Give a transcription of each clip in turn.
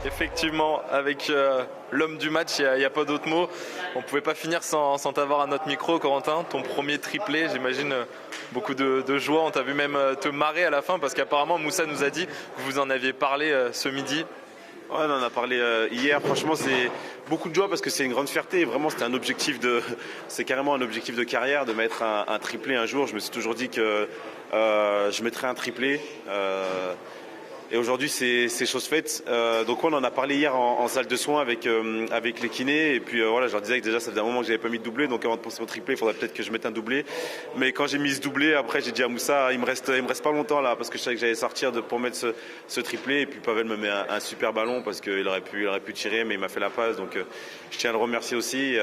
Effectivement, avec l'homme du match, il n'y a pas d'autre mot. On ne pouvait pas finir sans t'avoir à notre micro, Corentin. Ton premier triplé, j'imagine beaucoup de joie. On t'a vu même te marrer à la fin parce qu'apparemment Moussa nous a dit que vous en aviez parlé ce midi. Ouais, on en a parlé hier. Franchement, c'est beaucoup de joie parce que c'est une grande fierté. Vraiment, c'est carrément un objectif de carrière de mettre un triplé un jour. Je me suis toujours dit que je mettrais un triplé. Et aujourd'hui, c'est chose faite. Donc on en a parlé hier en salle de soins avec les kinés. Et puis voilà, je leur disais que déjà, ça faisait un moment que j'avais pas mis de doublé. Donc avant de penser au triplé, il faudrait peut-être que je mette un doublé. Mais quand j'ai mis ce doublé, après, j'ai dit à Moussa, il me reste pas longtemps là, parce que je savais que j'allais sortir pour mettre ce triplé. Et puis Pavel me met un super ballon parce qu'il aurait pu tirer, mais il m'a fait la passe. Donc je tiens à le remercier aussi. Et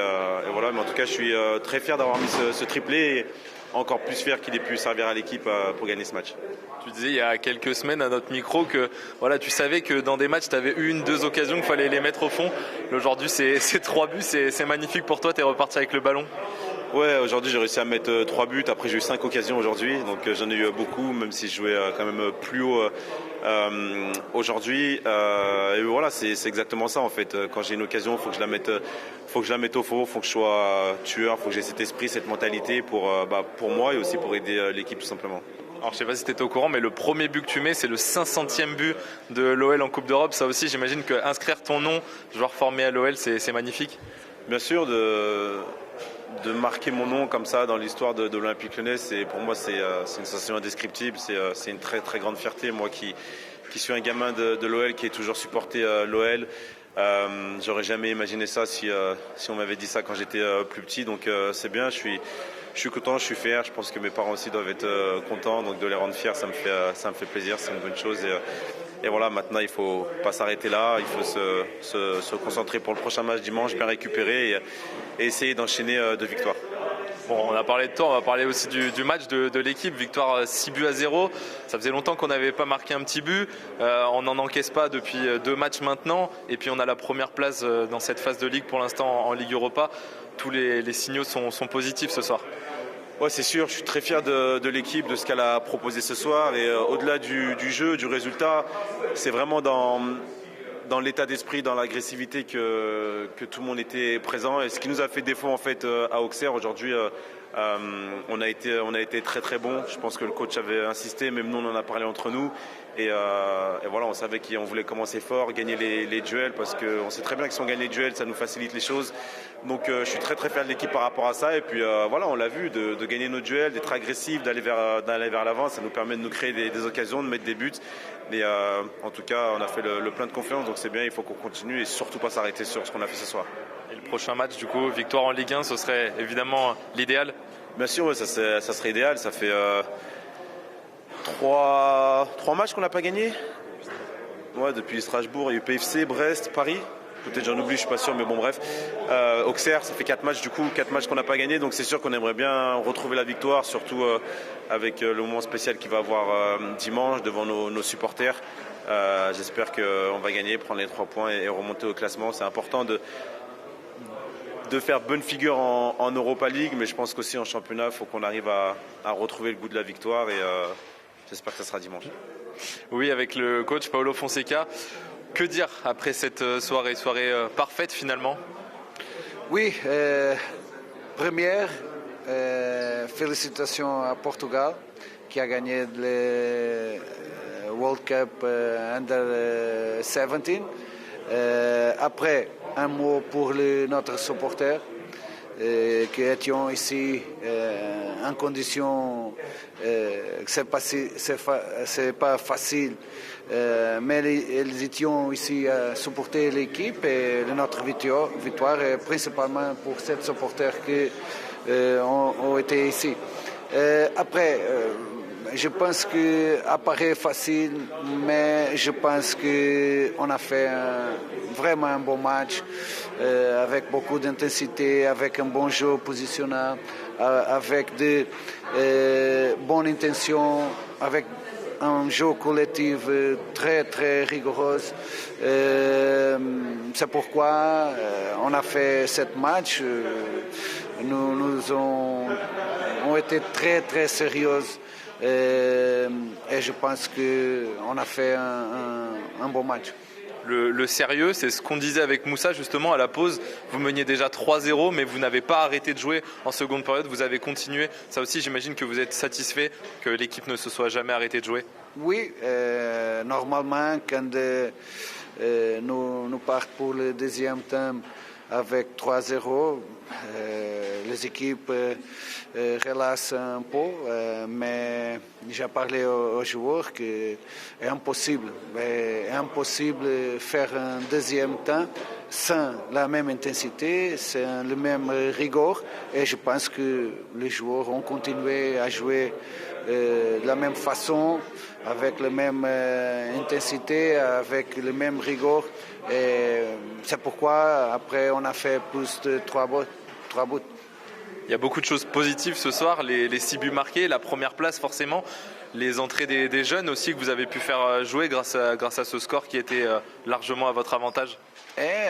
voilà, mais en tout cas, je suis très fier d'avoir mis ce triplé. Et encore plus fier qu'il ait pu servir à l'équipe pour gagner ce match. Tu disais il y a quelques semaines à notre micro que voilà, tu savais que dans des matchs, tu avais eu 1-2 occasions qu'il fallait les mettre au fond. Aujourd'hui, c'est 3 buts, c'est magnifique pour toi, tu es reparti avec le ballon. Ouais, aujourd'hui j'ai réussi à mettre 3 buts. Après j'ai eu 5 occasions aujourd'hui, donc j'en ai eu beaucoup, même si je jouais quand même plus haut aujourd'hui. Et voilà, c'est exactement ça en fait. Quand j'ai une occasion, il faut que je la mette au fond, il faut que je sois tueur, il faut que j'ai cet esprit, cette mentalité pour moi et aussi pour aider l'équipe tout simplement. Alors je sais pas si tu étais au courant, mais le premier but que tu mets, c'est le 500e but de l'OL en Coupe d'Europe. Ça aussi, j'imagine qu'inscrire ton nom, joueur formé à l'OL, c'est magnifique. Bien sûr, de marquer mon nom comme ça dans l'histoire de l'Olympique Lyonnais, pour moi c'est une sensation indescriptible, c'est une très très grande fierté. Moi qui suis un gamin de l'OL, qui est toujours supporté l'OL, j'aurais jamais imaginé ça si on m'avait dit ça quand j'étais plus petit. Donc c'est bien, je suis content, je suis fier. Je pense que mes parents aussi doivent être contents, donc de les rendre fiers, ça me fait plaisir, c'est une bonne chose. Et voilà, maintenant il ne faut pas s'arrêter là, il faut se concentrer pour le prochain match dimanche, bien récupérer et essayer d'enchaîner de victoires. Bon, on a parlé de toi, on va parler aussi du match de l'équipe, victoire 6-0. Ça faisait longtemps qu'on n'avait pas marqué un petit but, on n'en encaisse pas depuis 2 matchs maintenant, et puis on a la première place dans cette phase de Ligue pour l'instant en Ligue Europa. Tous les signaux sont positifs ce soir. Ouais, c'est sûr, je suis très fier de l'équipe, de ce qu'elle a proposé ce soir. Et au-delà du jeu, du résultat, c'est vraiment dans l'état d'esprit, dans l'agressivité que tout le monde était présent. Et ce qui nous a fait défaut en fait à Auxerre aujourd'hui, on a été très très bon. Je pense que le coach avait insisté, même nous on en a parlé entre nous. Et voilà, on savait qu'on voulait commencer fort, gagner les duels, parce qu'on sait très bien que si on gagne les duels, ça nous facilite les choses. Donc je suis très très fier de l'équipe par rapport à ça. Et puis voilà, on l'a vu, de gagner nos duels, d'être agressif, d'aller vers l'avant, ça nous permet de nous créer des occasions, de mettre des buts. Mais en tout cas, on a fait le plein de confiance, donc c'est bien, il faut qu'on continue et surtout pas s'arrêter sur ce qu'on a fait ce soir. Et le prochain match, du coup, victoire en Ligue 1, ce serait évidemment l'idéal? Bien sûr, ouais, ça serait idéal. Ça fait 3 matchs qu'on n'a pas gagné. Ouais, depuis Strasbourg, il y a eu PFC, Brest, Paris. Peut-être j'en oublie, je suis pas sûr, mais bon bref. Auxerre, ça fait 4 matchs du coup, 4 matchs qu'on n'a pas gagné, donc c'est sûr qu'on aimerait bien retrouver la victoire, surtout avec le moment spécial qu'il va avoir dimanche devant nos supporters. J'espère qu'on va gagner, prendre les 3 points et remonter au classement. C'est important de faire bonne figure en Europa League, mais je pense qu'aussi en championnat, il faut qu'on arrive à retrouver le goût de la victoire et j'espère que ça sera dimanche. Oui, avec le coach Paulo Fonseca. Que dire après cette soirée parfaite finalement? Oui, première, félicitations à Portugal qui a gagné le World Cup Under 17. Après, un mot pour notre supporter qui étions ici en condition c'est pas facile, mais ils étaient ici à supporter l'équipe et notre victoire, et principalement pour ces supporters qui ont été ici. Après, je pense que apparaît facile, mais je pense qu'on a fait vraiment un bon match avec beaucoup d'intensité, avec un bon jeu positionnel, avec de bonnes intentions, avec un jeu collectif très très rigoureux. C'est pourquoi on a fait ce match. Nous ont été très très sérieux. Et je pense qu'on a fait un bon match. le sérieux. C'est ce qu'on disait avec Moussa justement à la pause. Vous meniez déjà 3-0, mais vous n'avez pas arrêté de jouer en seconde période. Vous avez continué. Ça aussi, j'imagine que vous êtes satisfait que l'équipe ne se soit jamais arrêtée de jouer. Oui, normalement, quand nous partons pour le deuxième temps avec 3-0, les équipes relâchent un peu, mais j'ai parlé aux joueurs que c'est impossible. C'est impossible de faire un deuxième temps sans la même intensité, sans le même rigueur. Et je pense que les joueurs ont continué à jouer de la même façon, avec la même intensité, avec le même rigueur. Et c'est pourquoi après on a fait plus de 3 buts. Il y a beaucoup de choses positives ce soir, les 6 buts marqués, la première place forcément, les entrées des jeunes aussi que vous avez pu faire jouer grâce à ce score qui était largement à votre avantage. Et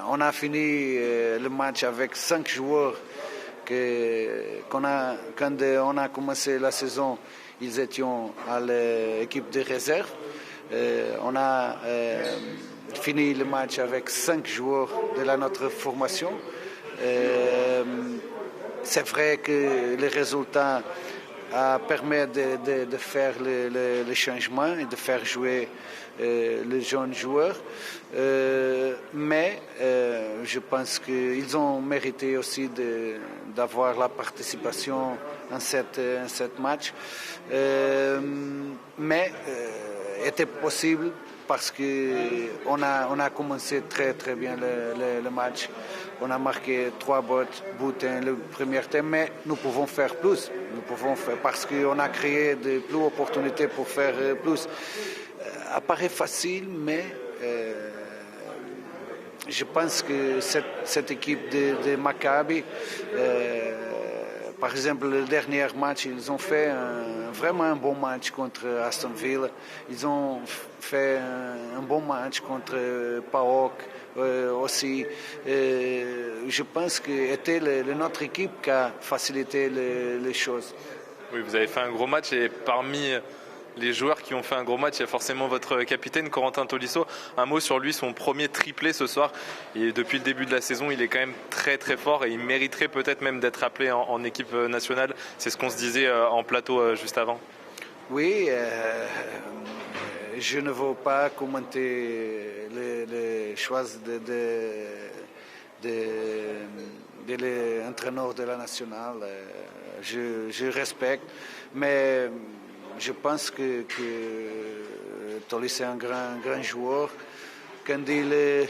on a fini le match avec 5 joueurs quand on a commencé la saison, ils étaient à l'équipe de réserve. On a fini le match avec 5 joueurs de notre formation. C'est vrai que les résultats permettent de faire les changements et de faire jouer les jeunes joueurs. Mais je pense qu'ils ont mérité aussi d'avoir la participation en cette match. Mais était possible parce qu'on a commencé très très bien le match. On a marqué 3 buts le premier temps, mais nous pouvons faire plus. Nous pouvons faire parce qu'on a créé de plus d'opportunités pour faire plus. Apparaît facile, mais je pense que cette équipe de Maccabi, par exemple, le dernier match, ils ont fait vraiment un bon match contre Aston Villa. Ils ont fait un bon match contre PAOK aussi. Je pense que c'était notre équipe qui a facilité les choses. Oui, vous avez fait un gros match et parmi les joueurs qui ont fait un gros match, il y a forcément votre capitaine Corentin Tolisso. Un mot sur lui, son premier triplé ce soir. Et depuis le début de la saison, il est quand même très très fort et il mériterait peut-être même d'être appelé en équipe nationale. C'est ce qu'on se disait en plateau juste avant. Oui, je ne veux pas commenter les choix de l'entraîneur de la nationale. Je respecte, mais je pense que Tolisso est un grand joueur. Quand il est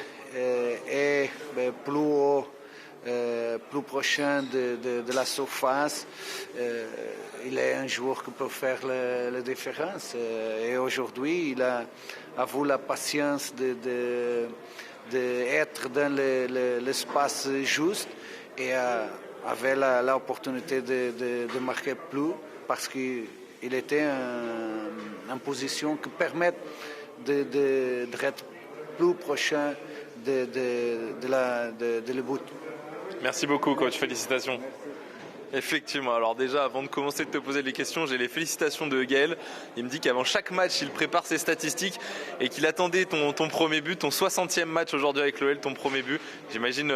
plus haut, plus prochain de la surface, il est un joueur qui peut faire la différence. Et aujourd'hui, il a eu la patience d'être dans l'espace juste et avait l'opportunité de marquer plus parce qu'il était en position qui permet d'être plus prochain de le but. Merci beaucoup, coach. Félicitations. Effectivement. Alors déjà, avant de commencer de te poser les questions, j'ai les félicitations de Gaël. Il me dit qu'avant chaque match, il prépare ses statistiques et qu'il attendait ton premier but, ton 60e match aujourd'hui avec l'OL, ton premier but. J'imagine,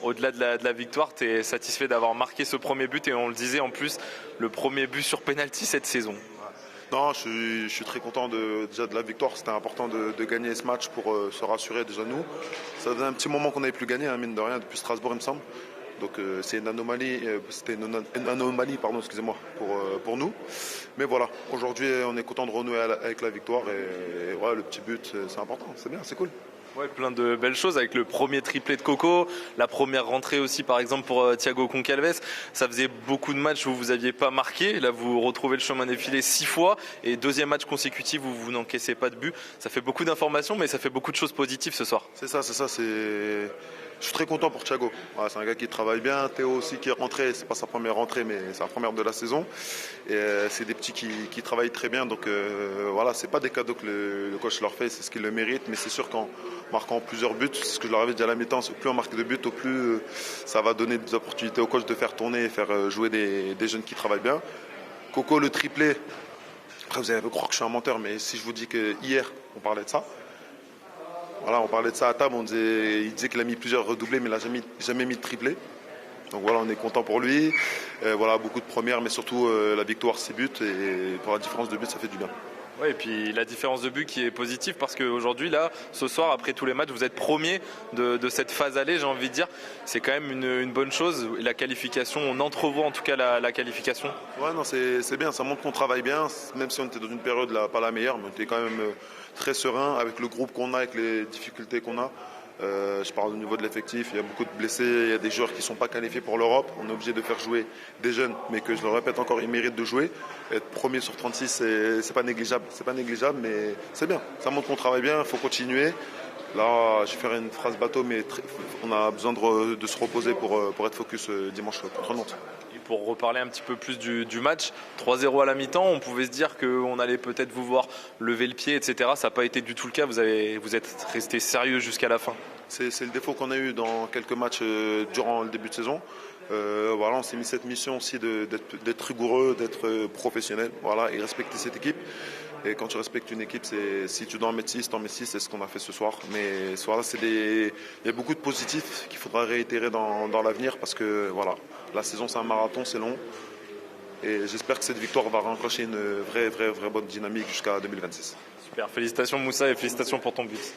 au-delà de la victoire, tu es satisfait d'avoir marqué ce premier but et on le disait en plus, le premier but sur penalty cette saison. Non, je suis très content déjà de la victoire. C'était important de gagner ce match pour se rassurer déjà nous. Ça faisait un petit moment qu'on n'avait plus gagné, mine de rien, depuis Strasbourg, il me semble. Donc c'est une anomalie, excusez-moi, pour nous. Mais voilà, aujourd'hui on est content de renouer avec la victoire et voilà, le petit but, c'est important, c'est bien, c'est cool. Ouais, plein de belles choses avec le premier triplé de Coco, la première rentrée aussi par exemple pour Thiago Concalves. Ça faisait beaucoup de matchs où vous n'aviez pas marqué. Là vous retrouvez le chemin défilé 6 fois et deuxième match consécutif où vous n'encaissez pas de but. Ça fait beaucoup d'informations mais ça fait beaucoup de choses positives ce soir. C'est ça. Je suis très content pour Thiago. Voilà, c'est un gars qui travaille bien. Théo aussi qui est rentré. C'est pas sa première rentrée, mais c'est la première de la saison. Et c'est des petits qui travaillent très bien. Donc voilà, c'est pas des cadeaux que le coach leur fait, c'est ce qu'ils le méritent. Mais c'est sûr qu'en marquant plusieurs buts, c'est ce que je leur avais dit à la mi-temps, plus on marque de buts, au plus ça va donner des opportunités au coach de faire tourner et faire jouer des jeunes qui travaillent bien. Coco, le triplé. Après, vous allez croire que je suis un menteur, mais si je vous dis que hier, on parlait de ça. Voilà, on parlait de ça à table, il disait qu'il a mis plusieurs redoublés, mais il n'a jamais mis de triplé. Donc voilà, on est content pour lui. Voilà, beaucoup de premières, mais surtout la victoire 6 buts. Et pour la différence de buts, ça fait du bien. Oui, et puis la différence de but qui est positive parce qu'aujourd'hui, là, ce soir, après tous les matchs, vous êtes premier de cette phase aller, j'ai envie de dire. C'est quand même une bonne chose. La qualification, on entrevoit en tout cas la qualification. Ouais, non, c'est bien. Ça montre qu'on travaille bien, même si on était dans une période pas la meilleure, mais on était quand même très serein avec le groupe qu'on a, avec les difficultés qu'on a. Je parle au niveau de l'effectif, il y a beaucoup de blessés, il y a des joueurs qui ne sont pas qualifiés pour l'Europe. On est obligé de faire jouer des jeunes, mais que je le répète encore, ils méritent de jouer. Être premier sur 36, c'est pas négligeable. C'est pas négligeable, mais c'est bien. Ça montre qu'on travaille bien, il faut continuer. Là, je vais faire une phrase bateau, mais on a besoin de se reposer pour être focus dimanche contre Nantes. Et pour reparler un petit peu plus du match, 3-0 à la mi-temps, on pouvait se dire qu'on allait peut-être vous voir lever le pied, etc. Ça n'a pas été du tout le cas, vous êtes resté sérieux jusqu'à la fin. C'est le défaut qu'on a eu dans quelques matchs durant le début de saison. Voilà, on s'est mis cette mission aussi d'être rigoureux, d'être professionnel, voilà, et respecter cette équipe. Et quand tu respectes une équipe, si tu dois en mettre 6, tu en mets 6, c'est ce qu'on a fait ce soir. Mais ce soir-là, il y a beaucoup de positifs qu'il faudra réitérer dans l'avenir parce que voilà, la saison c'est un marathon, c'est long. Et j'espère que cette victoire va raccrocher une vraie bonne dynamique jusqu'à 2026. Super, félicitations Moussa et félicitations pour ton but.